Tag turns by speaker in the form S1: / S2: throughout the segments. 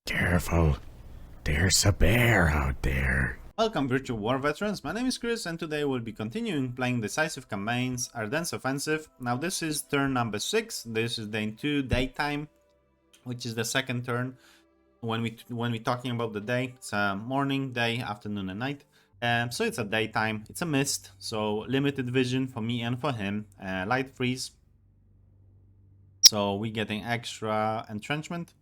S1: Careful, there's a bear out there.
S2: Welcome Virtual War veterans, my name is Chris and today we'll be continuing playing decisive campaigns, Ardennes Offensive. Now this is turn number 6, this is day 2, daytime, which is the second turn. When we're talking about the day, it's a morning, day, afternoon and night. So it's a daytime, it's a mist, so limited vision for me and for him, light freeze. So we're getting extra entrenchment.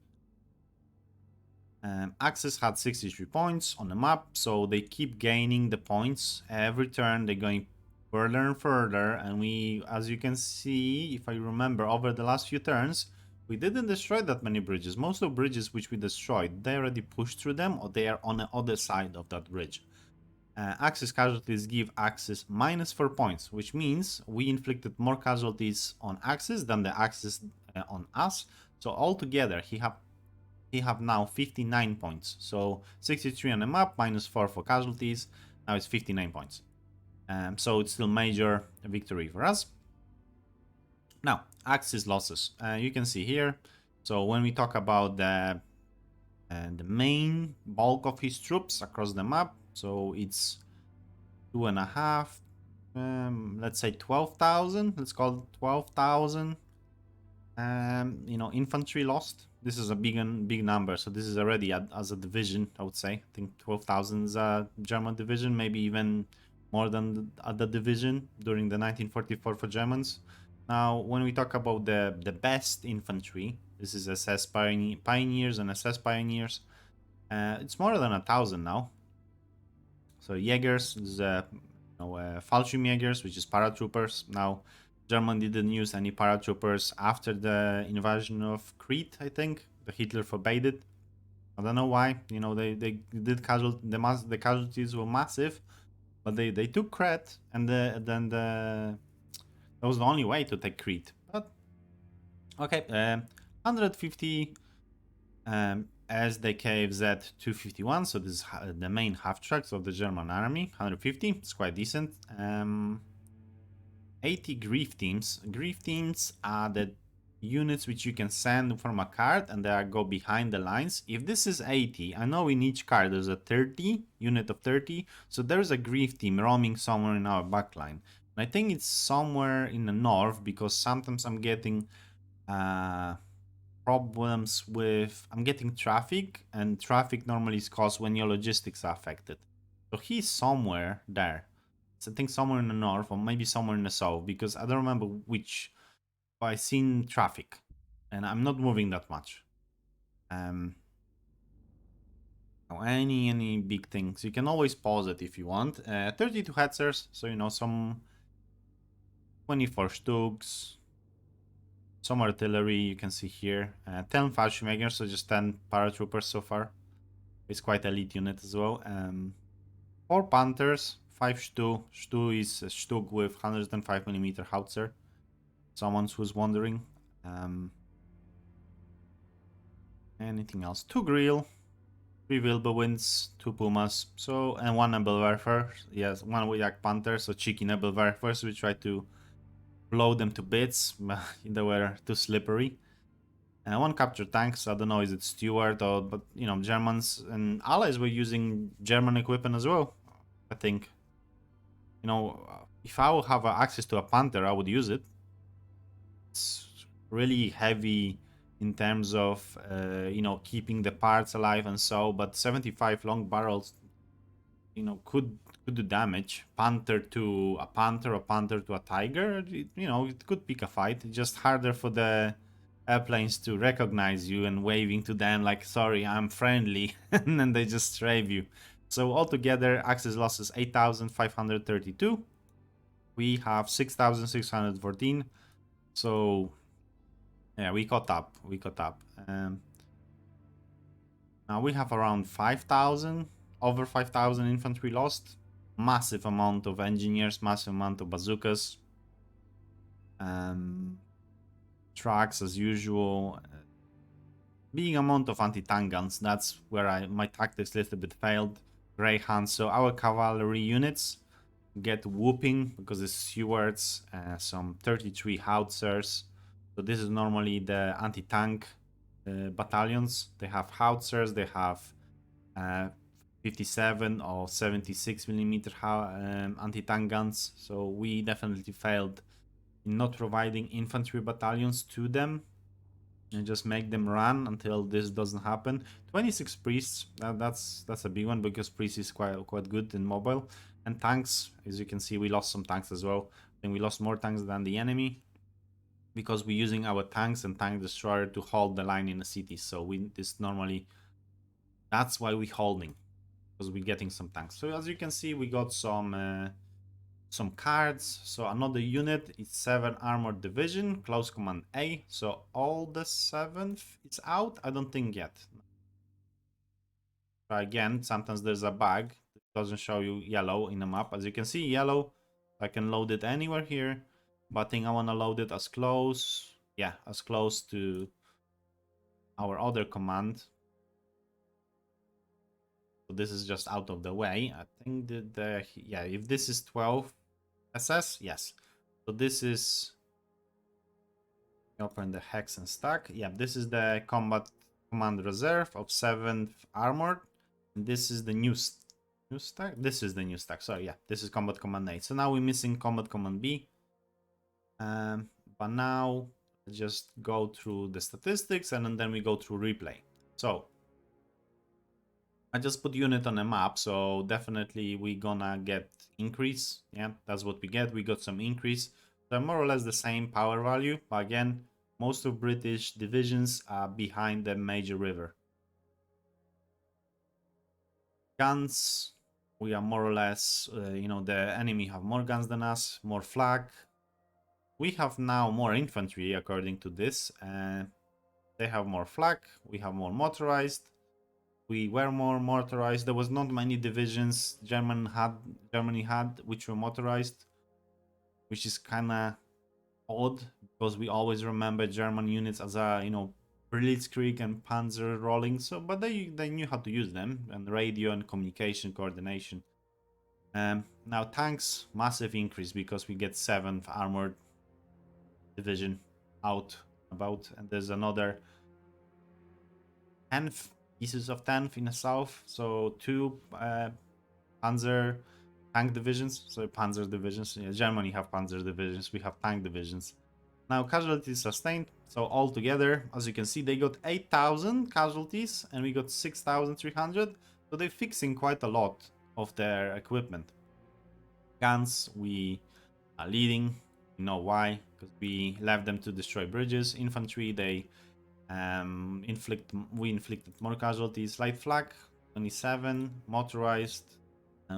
S2: Axis had 63 points on the map, so they keep gaining the points. Every turn they're going further and further, and we, as you can see, if I remember, over the last few turns, we didn't destroy that many bridges. Most of the bridges which we destroyed, they already pushed through them, or they are on the other side of that bridge. Axis casualties give Axis -4 points, which means we inflicted more casualties on Axis than the Axis on us. So altogether, he have now 59 points. So 63 on the map, -4 for casualties. Now it's 59 points. So it's still major victory for us. Now, Axis losses. You can see here. So when we talk about the main bulk of his troops across the map, so it's 2.5, let's say 12,000. Let's call it 12,000. Infantry lost. This is a big number, so this is already as a division, I would say. I think 12,000 is a German division, maybe even more than the other division during the 1944 for Germans. Now, when we talk about the best infantry, this is SS Pioneers and SS Pioneers. It's more than 1,000 now. So Jägers is Fallschirmjägers, which is paratroopers. Now, Germany didn't use any paratroopers after the invasion of Crete, I think. The Hitler forbade it. I don't know why. You know, they did the casualties were massive, but they took Crete, and then that was the only way to take Crete. But okay, 150 as the KFZ 251. So this is the main half tracks of the German army. 150. It's quite decent. 80 grief teams. Grief teams are the units which you can send from a card and they go behind the lines. If this is 80, I know in each card there's a 30 unit of 30, so there's a grief team roaming somewhere in our backline. And I think it's somewhere in the north, because sometimes I'm getting problems with traffic, and traffic normally is caused when your logistics are affected. So he's somewhere there. So I think somewhere in the north, or maybe somewhere in the south, because I don't remember which. But I've seen traffic, and I'm not moving that much. Any big things, you can always pause it if you want. 32 Hetzers, so some 24 Stugs, some artillery you can see here. 10 Fallschirmjägers, so just 10 paratroopers so far. It's quite elite unit as well. 4 Panthers. 5 Stu. Stu is a Stug with 105mm howitzer. Someone who's wondering. Anything else? 2 Grill, 3 Wilbowinds, 2 Pumas, and 1 Nebelwerfer. Yes, 1 Yak Panther, so cheeky Nebelwerfers. We try to blow them to bits, but they were too slippery. 1 captured tanks. I don't know, is it Stewart or, but Germans and Allies were using German equipment as well, I think. If I would have access to a Panther, I would use it. It's really heavy in terms of, keeping the parts alive and so, but 75 long barrels, could do damage. Panther to a Panther, or Panther to a Tiger, it could pick a fight. It's just harder for the airplanes to recognize you and waving to them like, sorry, I'm friendly, and then they just strafe you. So altogether, Axis losses 8,532. We have 6,614. So yeah, we caught up. Now we have around 5,000, over 5,000 infantry lost. Massive amount of engineers, massive amount of bazookas. Trucks as usual. Big amount of anti-tank guns. That's where my tactics a little bit failed. Greyhounds. So our cavalry units get whooping because it's Stewards, some 33 howitzers. So this is normally the anti-tank battalions. They have howitzers, they have 57 or 76 millimeter anti-tank guns. So we definitely failed in not providing infantry battalions to them and just make them run until this doesn't happen. 26 priests, that's a big one because priest is quite good in mobile. And tanks, as you can see, we lost some tanks as well. I think we lost more tanks than the enemy because we're using our tanks and tank destroyer to hold the line in the city. So that's why we're holding, because we're getting some tanks. So as you can see, we got some cards. So another unit is 7 armored division, close command A. So all the 7th is out. I don't think yet. Try again. Sometimes there's a bug that doesn't show you yellow in the map. As you can see, yellow. I can load it anywhere here, but I think I want to load it as close. Yeah, as close to our other command. So this is just out of the way. I think that yeah, if this is 12 SS, yes. So this is, open the hex and stack. Yeah, this is the combat command reserve of 7th armored. And this is the new stack. This is the new stack. Sorry, yeah, this is combat command A. So now we're missing combat command B. But now just go through the statistics and then we go through replay. So I just put unit on a map, so definitely we gonna get increase. Yeah, that's what we get. We got some increase. They're more or less the same power value, but again, most of British divisions are behind the major river. Guns, we are more or less, the enemy have more guns than us, more flag. We have now more infantry according to this. They have more flag, we have more motorized. We were more motorized. There was not many divisions Germany had which were motorized, which is kind of odd because we always remember German units as a Blitzkrieg and Panzer rolling. So, but they knew how to use them, and radio and communication coordination. Now tanks, massive increase because we get 7th armored division out about, and there's another 10th pieces of 10th in the south. So 2 Panzer tank divisions. So Panzer divisions. Yeah, Germany have Panzer divisions. We have tank divisions. Now casualties sustained. So all together, as you can see, they got 8,000 casualties and we got 6,300. So they're fixing quite a lot of their equipment. Guns, we are leading. You know why? Because we left them to destroy bridges. Infantry, we inflicted more casualties. Light flag 27, motorized,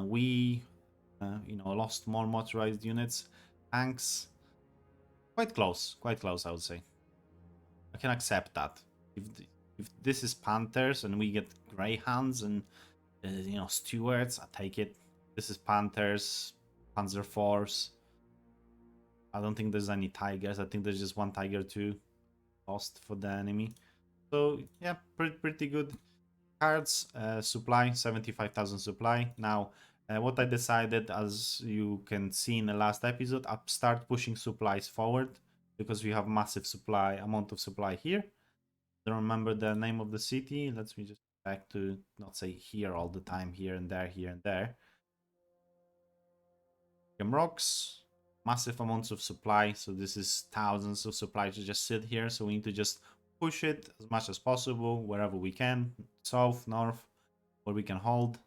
S2: we lost more motorized units. Tanks, quite close I would say. I can accept that. If this is Panthers and we get Greyhounds and Stewards, I take it. This is Panthers, Panzer Force. I don't think there's any Tigers. I think there's just one Tiger 2 lost for the enemy. So yeah, pretty good cards. Supply 75,000 supply. Now what I decided, as you can see in the last episode, I start pushing supplies forward because we have massive amount of supply here. Don't remember the name of the city. Let's me just back to not say here all the time, here and there, here and there. Rocks, massive amounts of supply. So this is thousands of supply to just sit here. So we need to just push it as much as possible wherever we can, south, north, where we can hold.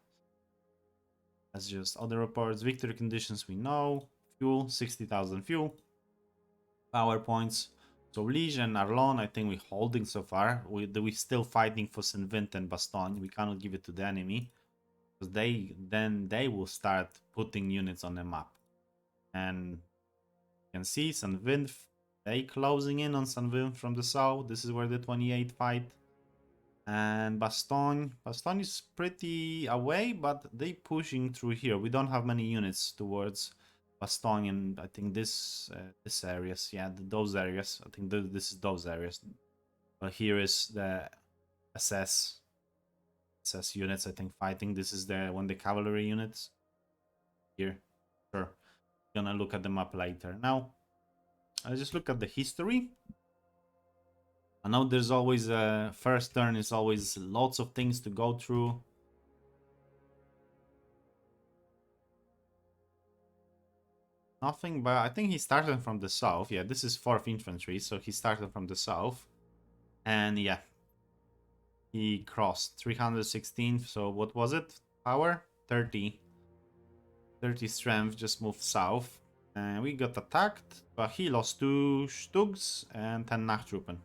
S2: That's just other reports. Victory conditions we know. Fuel, 60,000 fuel. Power points. So Liege and Arlon, I think we're holding so far. We're still fighting for Saint Vint and Bastogne. We cannot give it to the enemy, because they will start putting units on the map. And you can see Saint Vint, they closing in on Saint Vint from the south. This is where the 28 fight. And Bastogne is pretty away, but they pushing through here. We don't have many units towards Bastogne, and I think this areas, yeah, those areas. I think this is those areas. But here is the SS units, I think, fighting. This is the cavalry units here. Sure, gonna look at the map later. Now, I just look at the history. I know there's always a first turn is always lots of things to go through. Nothing, but I think he started from the south. Yeah, this is 4th Infantry, so he started from the south. And yeah, he crossed 316. So what was it? Power? 30. 30 strength, just moved south. And we got attacked, but he lost 2 Stugs and 10 Nachtruppen.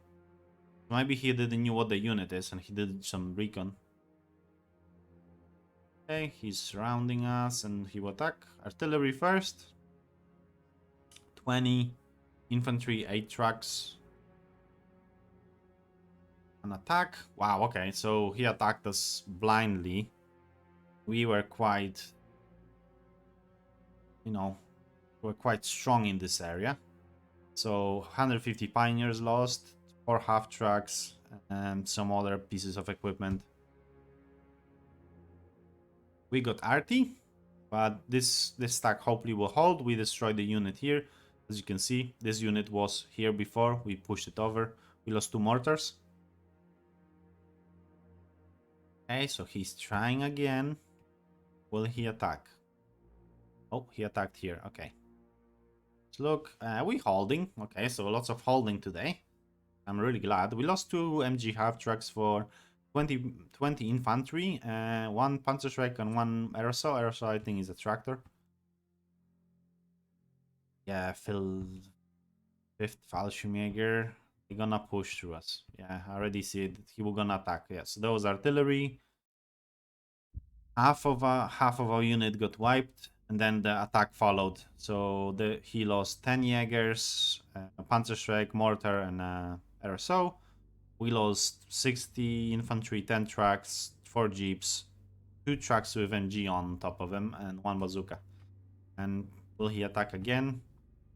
S2: Maybe he didn't know what the unit is and he did some recon. Okay, he's surrounding us and he will attack. Artillery first. 20. Infantry, 8 trucks. An attack. Wow, okay, so he attacked us blindly. We were quite, we're quite strong in this area. So 150 pioneers lost, 4 half trucks, and some other pieces of equipment. We got RT, but this stack hopefully will hold. We destroyed the unit here. As you can see, this unit was here before. We pushed it over. We lost 2 mortars. Okay, so he's trying again. Will he attack? Oh, he attacked here. Okay. Let's look. We holding. Okay, so lots of holding today. I'm really glad. We lost 2 MG half trucks for 20 infantry, 1 Panzerschreck and 1 aerosol. Aerosol, I think, is a tractor. Yeah, Phil 5th Fallschirmjäger. They're gonna push through us. Yeah, I already see it. He will gonna attack. Yes, those artillery. Half of our unit got wiped, and then the attack followed. So he lost 10 Jaegers, a Panzerschreck, mortar, and aerosol. We lost 60 infantry, 10 trucks, 4 jeeps, 2 trucks with NG on top of them, and 1 bazooka. And will he attack again?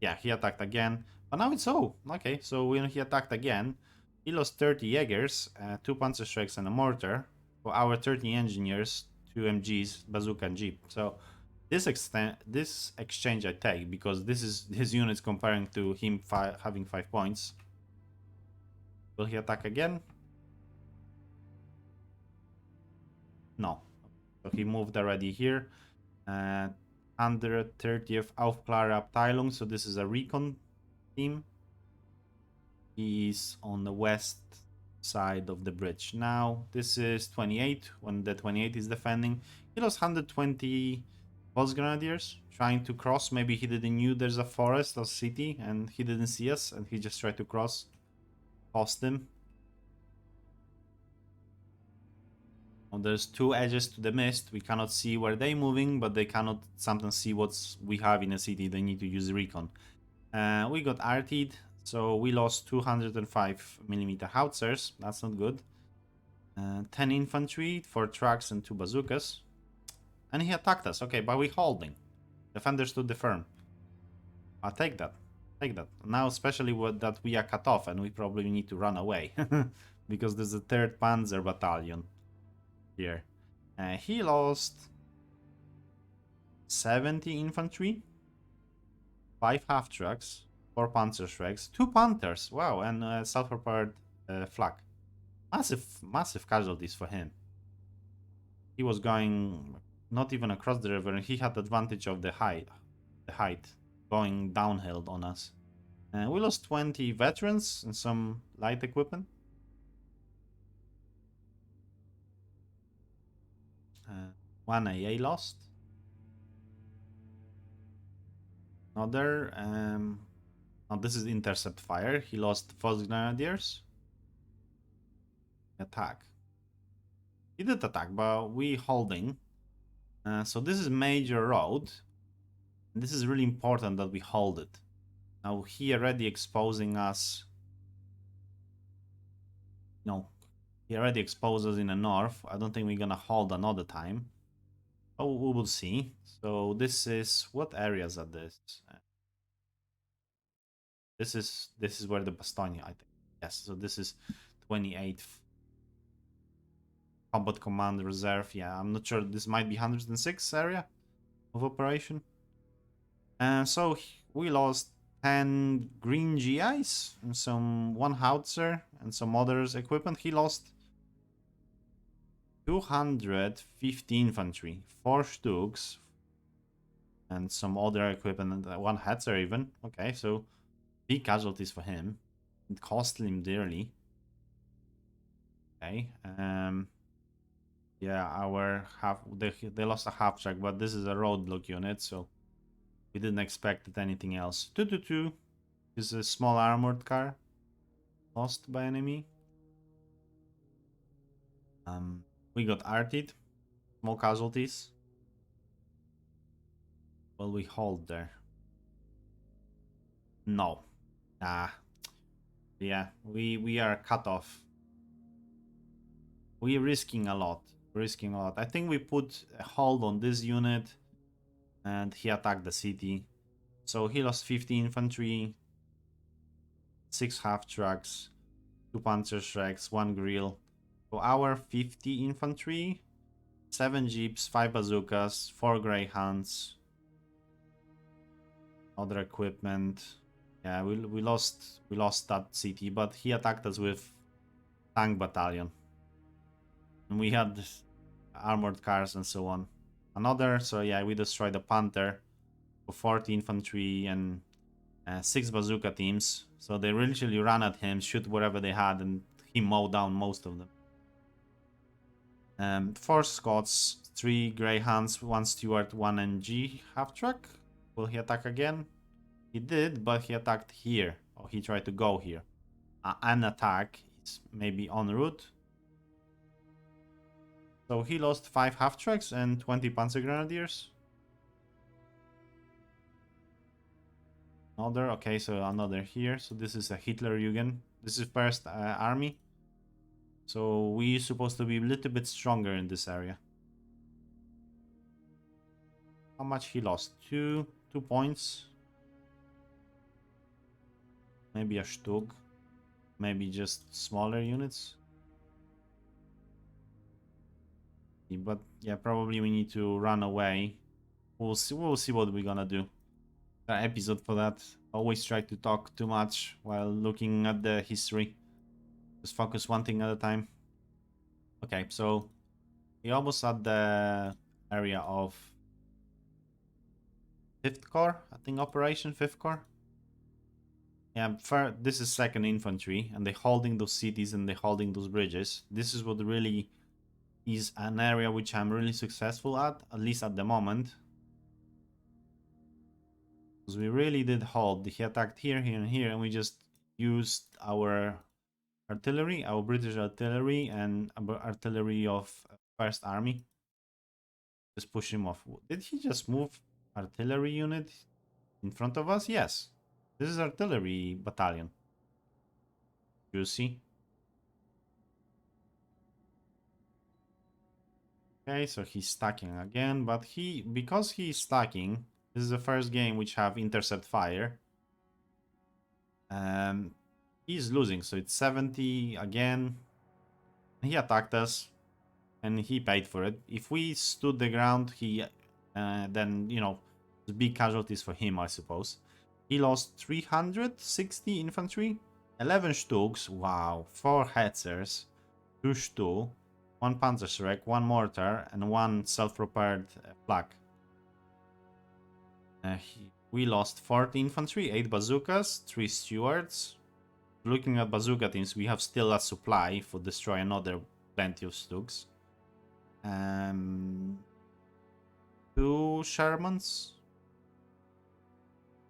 S2: Yeah, he attacked again. But now it's okay. So when he attacked again, he lost 30 Jaegers, 2 Panzerschrecks, and a mortar. For our 30 engineers, 2 MGs, bazooka, and jeep. So this exchange I take because this is his units comparing to him having 5 points. Will he attack again? No. So he moved already here. 130th Aufklärerabteilung. So this is a recon team. He's on the west side of the bridge. Now, this is 28, when the 28 is defending. He lost 120 Pulse Grenadiers trying to cross. Maybe he didn't knew there's a forest or city and he didn't see us and he just tried to cross. Lost him. There's 2 edges to the mist. We cannot see where they're moving, but they cannot sometimes see what we have in a city. They need to use recon. We got RT'd, so we lost 205mm howitzers. That's not good. 10 infantry, 4 trucks, and 2 bazookas. And he attacked us. Okay, but we're holding. Defenders stood the firm. I'll take that. Take that. Now, especially that we are cut off and we probably need to run away. Because there's a 3rd Panzer Battalion here. He lost 70 infantry, 5 half trucks, 4 Panzerschrecks, 2 Panthers, wow, and self-prepared flak. Massive casualties for him. He was going not even across the river, and he had advantage of the height going downhill on us. We lost 20 veterans and some light equipment. 1 AA lost. Another. Oh, this is intercept fire. He lost False Grenadiers. Attack. He did attack, but we holding. So this is major road. This is really important that we hold it. Now he already exposing us. No, he already exposed us in the north. I don't think we're gonna hold another time. Oh, we will see. So this is what areas are this? This is where the Bastogne, I think. Yes. So this is 28th Combat Command Reserve. Yeah, I'm not sure. This might be 106 area of operation. And so we lost 10 green GIs and one howitzer and some others equipment. He lost 250 infantry, 4 stooks, and some other equipment, and one howitzer even. Okay, so big casualties for him. It cost him dearly. Okay, yeah, our they lost a half track, but this is a roadblock unit, so we didn't expect anything else. 222 is a small armored car lost by enemy. We got arted, small casualties. Will we hold there? No. Ah, yeah, we are cut off. We're risking a lot. Risking a lot. I think we put a hold on this unit, and he attacked the city. So he lost 50 infantry, 6 half trucks, 2 Panzerschrecks, 1 grill. So our 50 infantry, 7 jeeps, 5 bazookas, 4 greyhounds, other equipment. Yeah, we lost that city, but he attacked us with tank battalion, and we had armored cars and so on. Another, so yeah, we destroyed the Panther for 40 infantry and 6 bazooka teams. So they literally ran at him, shoot whatever they had, and he mowed down most of them. 4 Scots, 3 Greyhounds, 1 Stuart, 1 NG half truck. Will he attack again? He did, but he attacked here. Or he tried to go here. An attack is maybe en route. So he lost 5 half tracks and 20 Panzer Grenadiers. Another, okay, so another here. So this is a Hitlerjugend. This is first army. So we're supposed to be a little bit stronger in this area. How much he lost? 2 points. Maybe a Stug. Maybe just smaller units. But yeah, probably we need to run away. We'll see what we're gonna do. An episode for that. Always try to talk too much while looking at the history. Just focus one thing at a time. Okay, so we almost at the area of 5th Corps, I think Operation 5th Corps. Yeah, this is 2nd Infantry, and they're holding those cities and they're holding those bridges. This is what really is an area which I'm really successful at least at the moment. Because we really did hold. He attacked here, here, and here, and we just used our artillery, our British artillery, and artillery of 1st Army. Just push him off. Did he just move artillery unit in front of us? Yes. This is artillery battalion. You see? Okay, so he's stacking again, but because he's stacking, this is the first game which have intercept fire. He's losing, so it's 70 again. He attacked us, and he paid for it. If we stood the ground, then, you know, big casualties for him, I suppose. He lost 360 infantry, 11 Stugs, wow, 4 Hetzers, 2 Stu, 1 Panzerschreck, 1 mortar, and 1 self-propelled flak. We lost 40 infantry, 8 bazookas, 3 Stuarts. Looking at bazooka teams, we have still a supply for destroy another plenty of Stugs. 2 Shermans.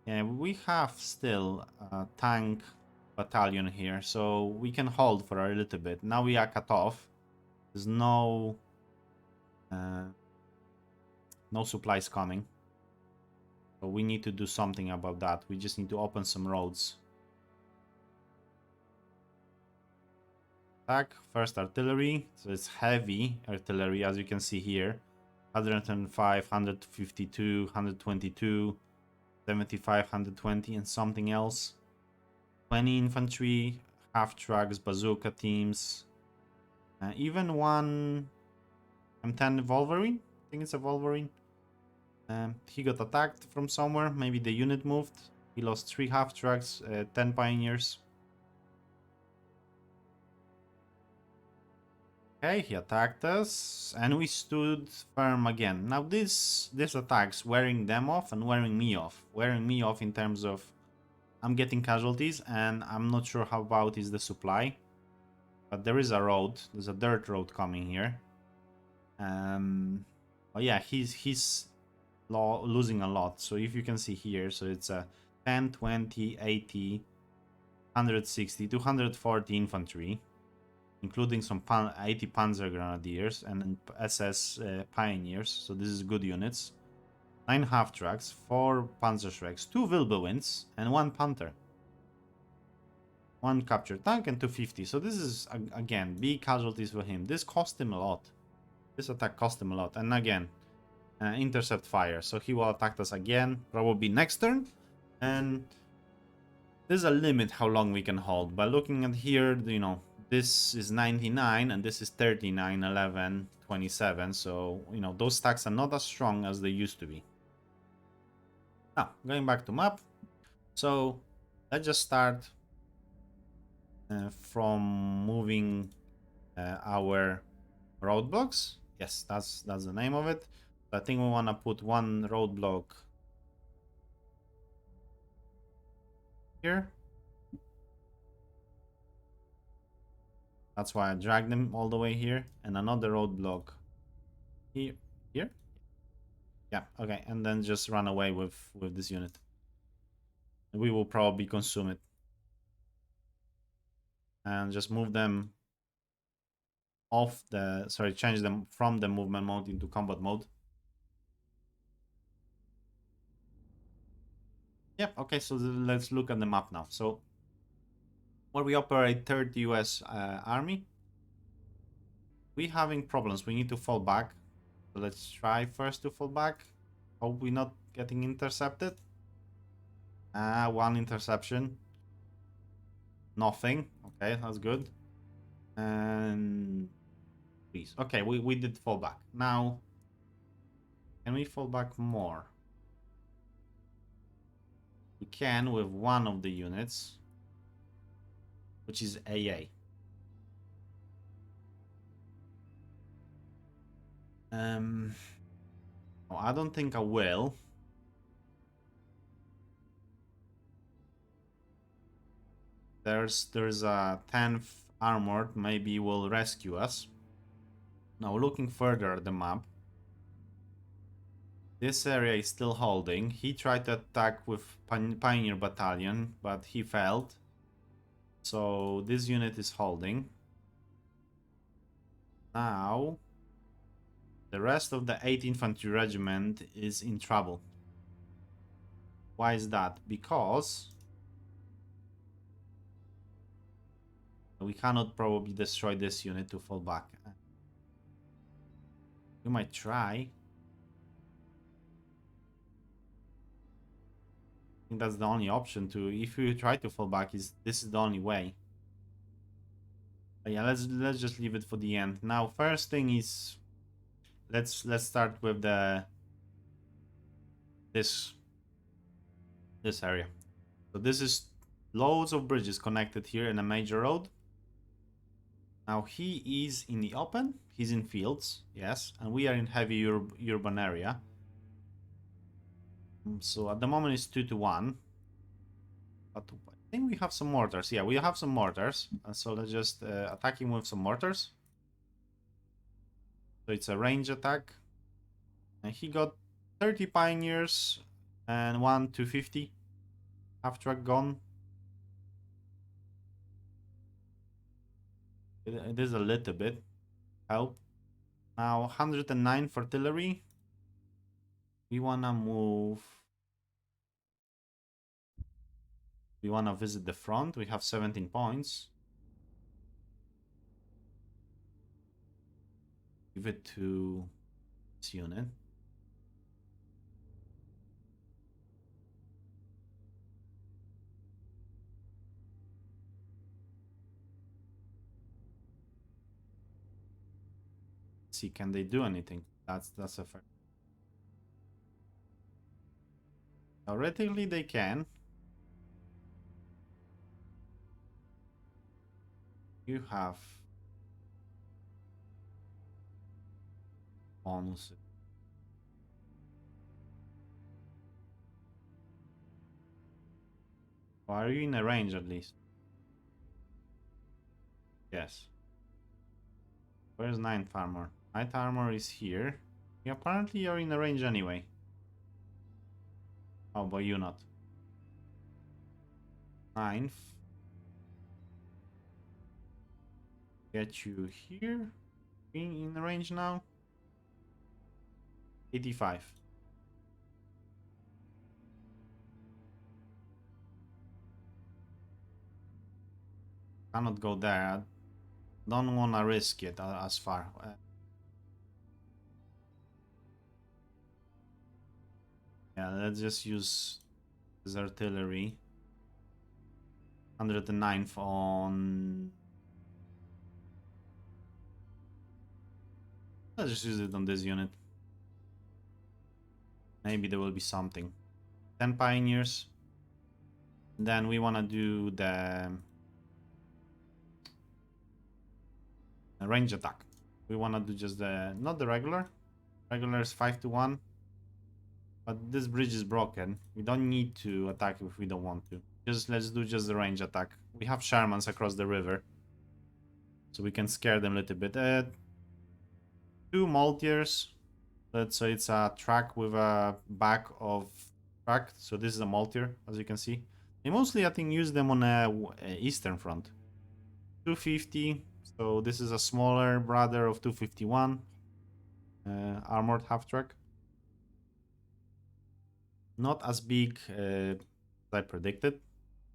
S2: Yeah, we have still a tank battalion here, so we can hold for a little bit. Now we are cut off. There's no supplies coming. So we need to do something about that. We just need to open some roads. Attack, 1st artillery. So it's heavy artillery, as you can see here. 105, 152, 122, 75, 120, and something else. 20 infantry, half trucks, bazooka teams. Even 1 M10 Wolverine. I think it's a Wolverine. He got attacked from somewhere. Maybe the unit moved. He lost 3 half tracks, 10 pioneers. Okay, he attacked us, and we stood firm again. Now this attacks wearing them off and wearing me off. Wearing me off in terms of I'm getting casualties, and I'm not sure how about is the supply. But there is a road. There's a dirt road coming here. Oh yeah, he's losing a lot. So if you can see here, so it's a 10, 20, 80, 160, 240 infantry, including some 80 Panzer Grenadiers and SS Pioneers. So this is good units. 9 half tracks, 4 Panzerschrecks, 2 Wilbewinds, and 1 Panther. 1 captured tank and 250. So this is, again, big casualties for him. This cost him a lot. This attack cost him a lot. And again, intercept fire. So he will attack us again, probably next turn. And there's a limit how long we can hold. By looking at here, you know, this is 99 and this is 39, 11, 27. So, you know, those stacks are not as strong as they used to be. Now, going back to map. So, let's just start from moving our roadblocks. Yes, that's the name of it. I think we want to put one roadblock here. That's why I dragged them all the way here, and another roadblock here. Yeah, okay, and then just run away with this unit. We will probably consume it, and just move them off the. Sorry, change them from the movement mode into combat mode. Yep. Okay, so let's look at the map now. So, where we operate 3rd US Army, we having problems. We need to fall back. So let's try first to fall back. Hope we're not getting intercepted. One interception. Nothing. Okay, that's good. And please. Okay, we did fall back. Now, can we fall back more? We can with one of the units, which is AA. Oh, I don't think I will. There's a 10th armored, maybe will rescue us. Now looking further at the map, this area is still holding. He tried to attack with Pioneer Battalion, but he failed. So this unit is holding. Now the rest of the 8th Infantry Regiment is in trouble. Why is that? Because we cannot probably destroy this unit to fall back. We might try. I think that's the only option to. If we try to fall back, this is the only way. But yeah, let's just leave it for the end. Now, first thing is, let's start with this area. So this is loads of bridges connected here in a major road. Now he is in the open, he's in fields, yes, and we are in heavy urban area. So at the moment it's 2-1. But I think we have some mortars. Yeah, we have some mortars. And so let's just attack him with some mortars. So it's a range attack. And he got 30 pioneers and 1 250. Half track gone. It is a little bit help. Now 109 for artillery. We wanna move. We wanna visit the front. We have 17 points. Give it to this unit. See, can they do anything? That's a fair. Theoretically, they can. You have bonuses. Or are you in a range at least? Yes. Where's 9th armor? 9th armor is here. Yeah, apparently you're in a range anyway. Oh, but you not. 9th. Get you here. In the range now. 85. Cannot go there. Don't wanna risk it as far. Yeah, let's just use this artillery. 109th on. Let's just use it on this unit. Maybe there will be something. 10 pioneers. Then we wanna do the range attack. We wanna do just the not the regular. Regular is 5 to 1. But this bridge is broken. We don't need to attack if we don't want to. Just let's do just the range attack. We have Shermans across the river, so we can scare them a little bit. 2 Maltiers. Let's say it's a track with a back of track. So this is a Maltier, as you can see. They mostly, I think, use them on a eastern front. 250. So this is a smaller brother of 251. Armored half track. Not as big as I predicted,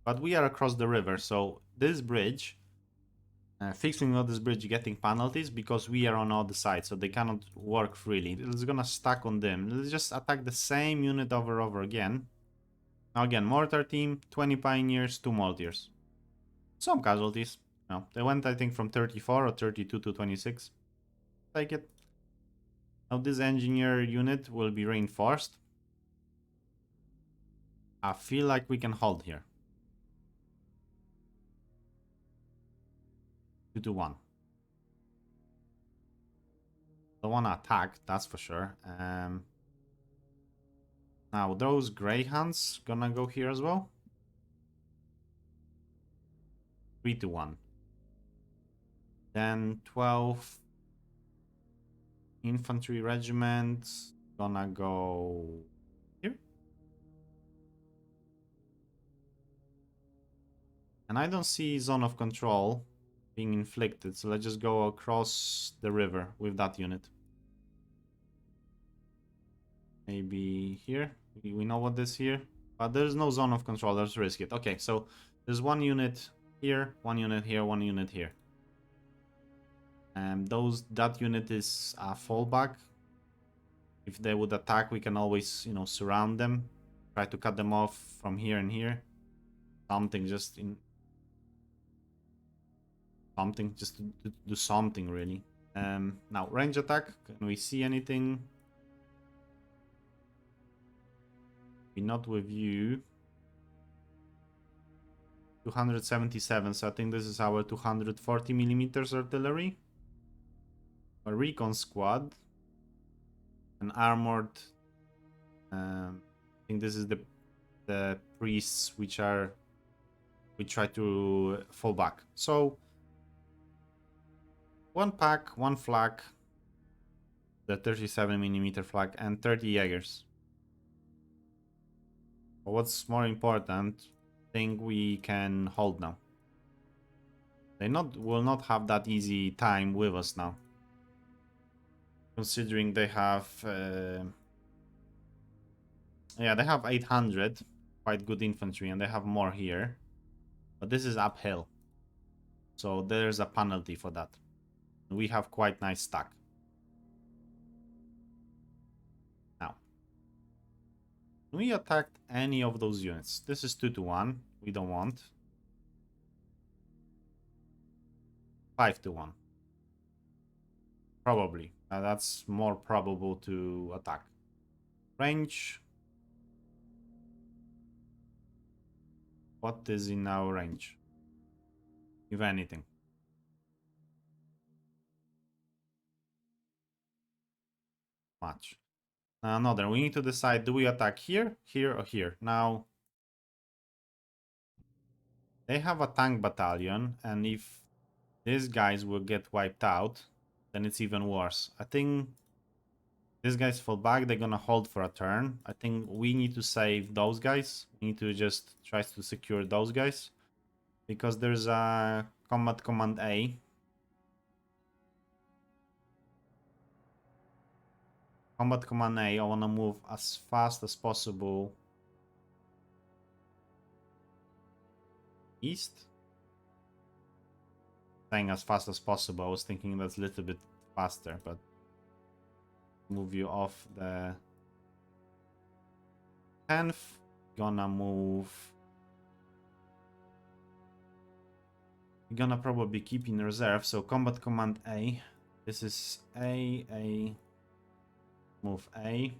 S2: but we are across the river, so this bridge, fixing of this bridge, getting penalties because we are on other side, so they cannot work freely. It's gonna stack on them. Let's just attack the same unit over again. Now again, mortar team, 20 pioneers, 2 Maltiers. Some casualties. No, they went, I think, from 34 or 32 to 26. Take it. Now this engineer unit will be reinforced. I feel like we can hold here. 2 to 1. Don't want to attack, that's for sure. Now those greyhounds gonna go here as well. 3 to 1. Then 12 Infantry Regiment gonna go here. And I don't see zone of control being inflicted, so let's just go across the river with that unit. Maybe here. We know what this here, but there's no zone of control. Let's risk it. Okay, so there's 1 unit here, 1 unit here, 1 unit here. And that unit is a fallback. If they would attack, we can always, surround them, try to cut them off from here and here. Something just to do something really. Now range attack. Can we see anything? We're not with you. 277. So I think this is our 240 millimeters artillery. A recon squad. An armored. I think this is the priests we try to fall back. So 1 pack, 1 flak, the 37 millimeter flak, and 30 Jaegers. But what's more important, I think we can hold now. They will not have that easy time with us now, considering they have they have 800, quite good infantry, and they have more here, but this is uphill, so there's a penalty for that. We have quite nice stack. Now, we attacked any of those units. This is 2 to 1. We don't want. 5 to 1. Probably. That's more probable to attack. Range. What is in our range? If anything. much. Another, we need to decide, do we attack here, here, or here? Now, they have a tank battalion, and if these guys will get wiped out, then it's even worse. I think these guys fall back, they're gonna hold for a turn. I think we need to save those guys. We need to just try to secure those guys. Because there's a combat command A. Combat command A, I wanna move as fast as possible east. Saying as fast as possible, I was thinking that's a little bit faster, but move you off the 10th. Gonna move. Gonna probably keep in reserve, so combat command A. This is A, move A.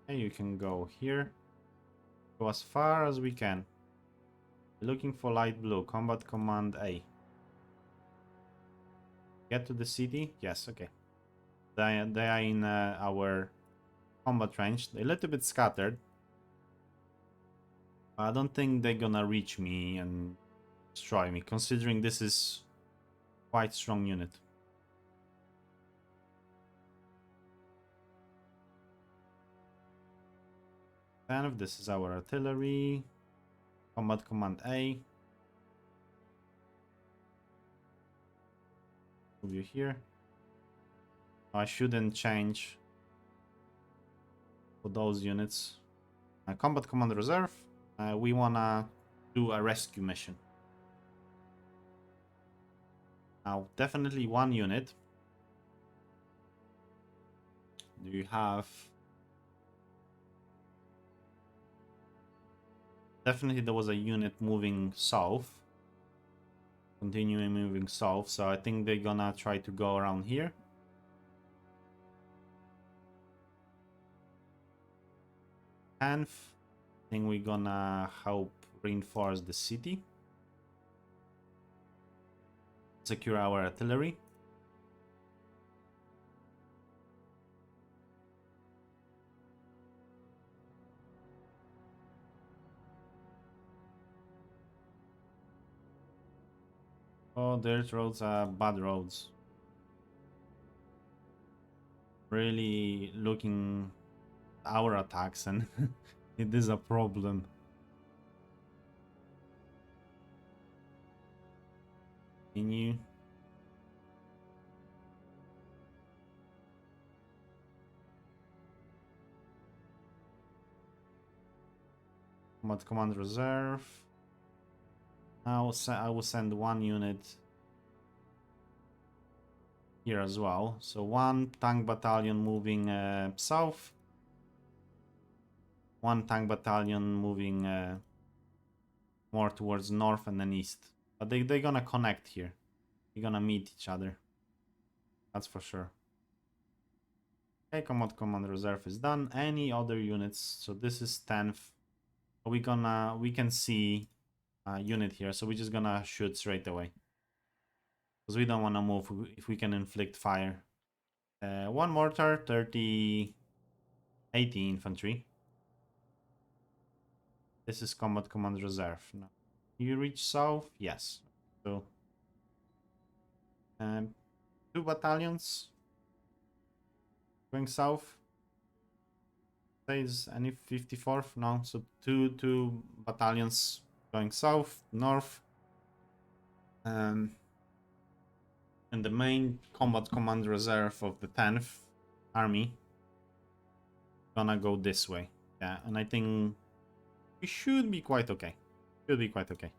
S2: Okay, you can go here. Go as far as we can. Looking for light blue, combat command A. Get to the city? Yes, okay. They are in our combat range. They're a little bit scattered. I don't think they're gonna reach me and destroy me, considering this is quite strong unit. And this is our artillery. Combat command A. Move you here. I shouldn't change for those units. Combat command reserve. We wanna do a rescue mission. Now, definitely one unit. Do you have? Definitely there was a unit moving south. Continuing moving south, so I think they're gonna try to go around here. I think we're gonna help reinforce the city. Secure our artillery. Oh, dirt roads are bad roads. Really looking at our attacks, and it is a problem. Continue. Combat command reserve. I will send one unit here as well. So one tank battalion moving south. One tank battalion moving more towards north and then east. But they're gonna connect here. They're gonna meet each other. That's for sure. Okay, combat command reserve is done. Any other units? So this is 10th. We can see a unit here, so we're just gonna shoot straight away. Because we don't wanna move if we can inflict fire. One mortar, 30, 80 infantry. This is combat command reserve. Now, you reach south? Yes. So, 2 battalions going south. Says any 54th? No. So two battalions going south, north. And the main combat command reserve of the 10th army gonna go this way. Yeah, and I think we should be quite okay. Should be quite okay.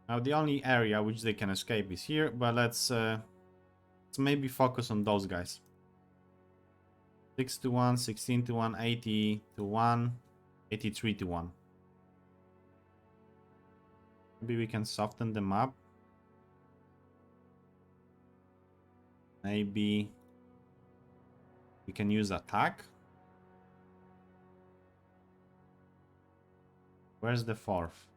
S2: Now the only area which they can escape is here, but let's maybe focus on those guys. 6 to 1, 16 to 1, 80 to 1, 83 to 1. Maybe we can soften them up. Maybe we can use attack. Where's the 4th?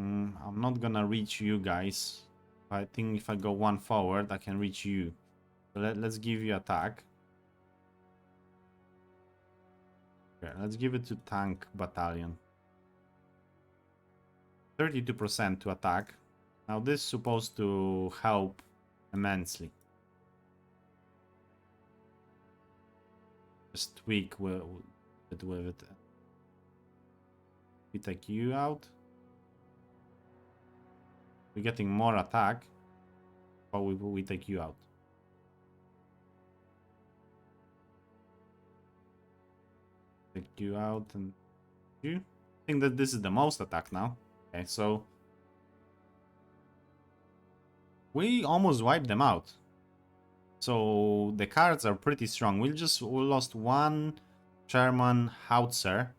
S2: I'm not gonna reach you guys. I think if I go one forward, I can reach you. So let's give you attack. Okay, let's give it to tank battalion. 32% to attack. Now this is supposed to help immensely. Just tweak with it. We take you out. We're getting more attack, but we take you out. Take you out and you. I think that this is the most attack now. Okay, so we almost wiped them out. So the cards are pretty strong. We lost one German howitzer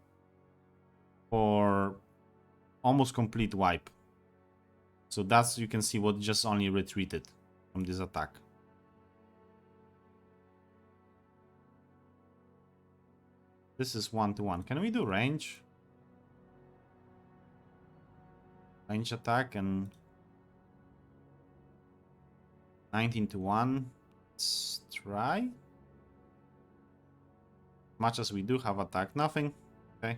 S2: for almost complete wipe. So that's, you can see what just only retreated from this attack. This is 1-to-1. Can we do range? Range attack and 19-to-1. Let's try. Much as we do have attack, nothing. Okay.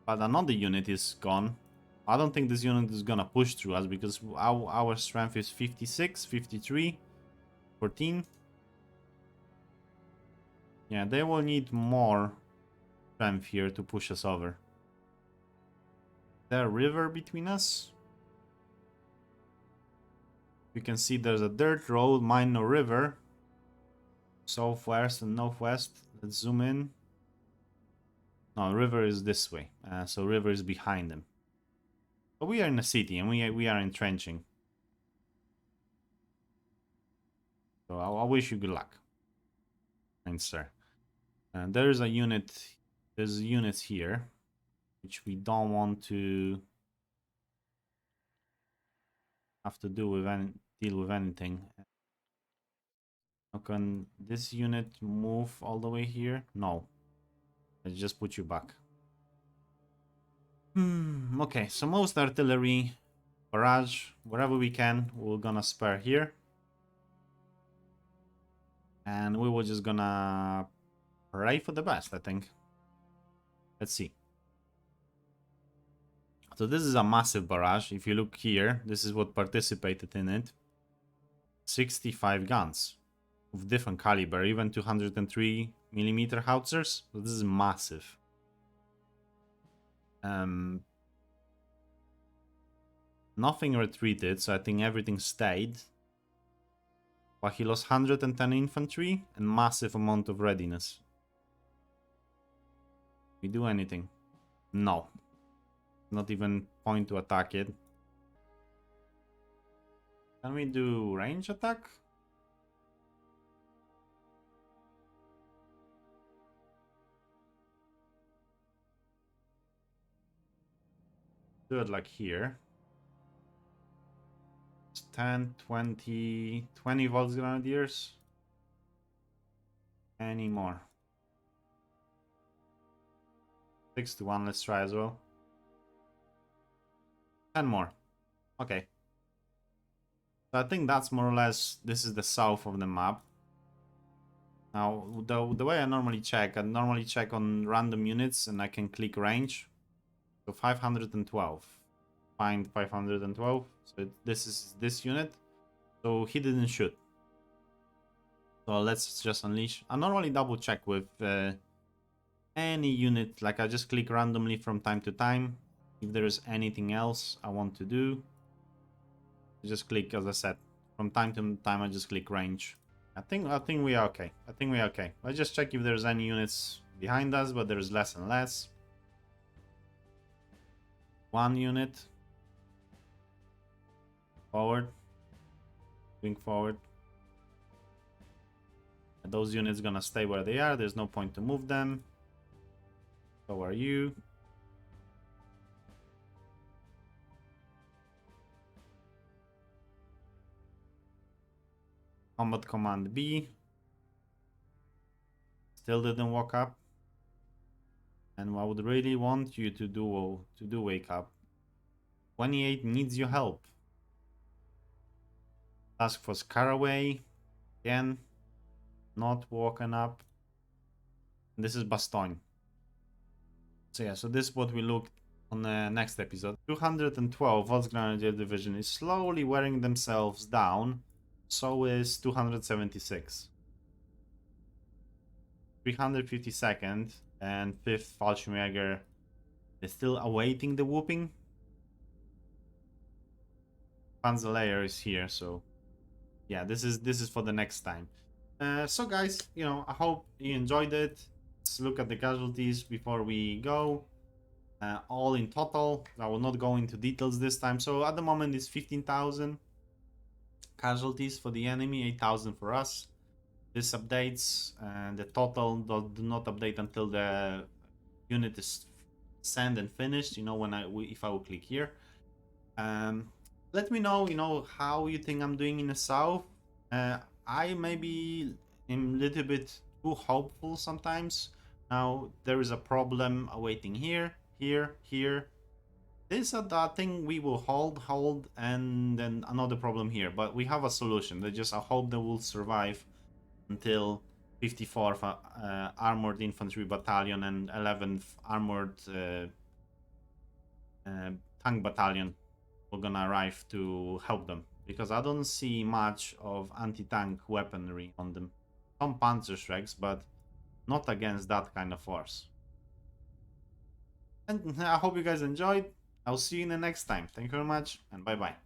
S2: But another unit is gone. I don't think this unit is gonna push through us because our strength is 56, 53, 14. Yeah, they will need more strength here to push us over. There's a river between us. You can see there's a dirt road, mine no river. Southwest and northwest. Let's zoom in. No, river is this way. So river is behind them. But we are in a city and we are entrenching. So I wish you good luck. Thanks, sir. And there's a unit. There's units here, which we don't want to have to deal with anything. How can this unit move all the way here? No. Let's just put you back. Okay, so most artillery, barrage, wherever we can, we're gonna spare here. And we were just gonna pray for the best, I think. Let's see. So this is a massive barrage. If you look here, this is what participated in it. 65 guns of different caliber, even 203mm howitzers. So this is massive. Nothing retreated, so I think everything stayed. But he lost 110 infantry and massive amount of readiness. We do anything? No. Not even point to attack it. Can we do range attack? Do it like here. 10, 20, 20 volts grenadiers. Any more? 6-to-1, let's try as well. 10 more. Okay. So I think that's more or less, this is the south of the map. Now, the way I normally check on random units and I can click range. So 512. Find 512. So this is this unit. So he didn't shoot. So let's just unleash. I normally double check with any unit. Like I just click randomly from time to time. If there is anything else I want to do, just click, as I said, from time to time I just click range. I think we are okay. I think we are okay. Let's just check if there's any units behind us, but there's less and less. One unit. Forward. Moving forward. And those units gonna stay where they are. There's no point to move them. So are you. Combat command B. Still didn't walk up. And I would really want you to do wake up. 28 needs your help. Task Force Caraway. Again, not walking up. And this is Bastogne. So yeah, so this is what we looked on the next episode. 212 Volks Grenadier Division is slowly wearing themselves down. So is 276. 352nd and 5th Fallschirmjäger is still awaiting the whooping. Panzerlayer is here, so yeah, this is for the next time. So guys, you know, I hope you enjoyed it. Let's look at the casualties before we go. All in total, I will not go into details this time. So at the moment it's 15,000 casualties for the enemy, 8,000 for us. This updates, and the total do not update until the unit is sent and finished. You know, when if I will click here. Let me know, you know, how you think I'm doing in the south. I maybe am a little bit too hopeful sometimes. Now there is a problem awaiting here, here. This is that thing we will hold, and then another problem here. But we have a solution. I hope they will survive until 54th Armored Infantry Battalion and 11th Armored Tank Battalion are gonna arrive to help them, because I don't see much of anti-tank weaponry on them. Some Panzerschrecks, but not against that kind of force. And I hope you guys enjoyed. I'll see you in the next time. Thank you very much, and bye bye.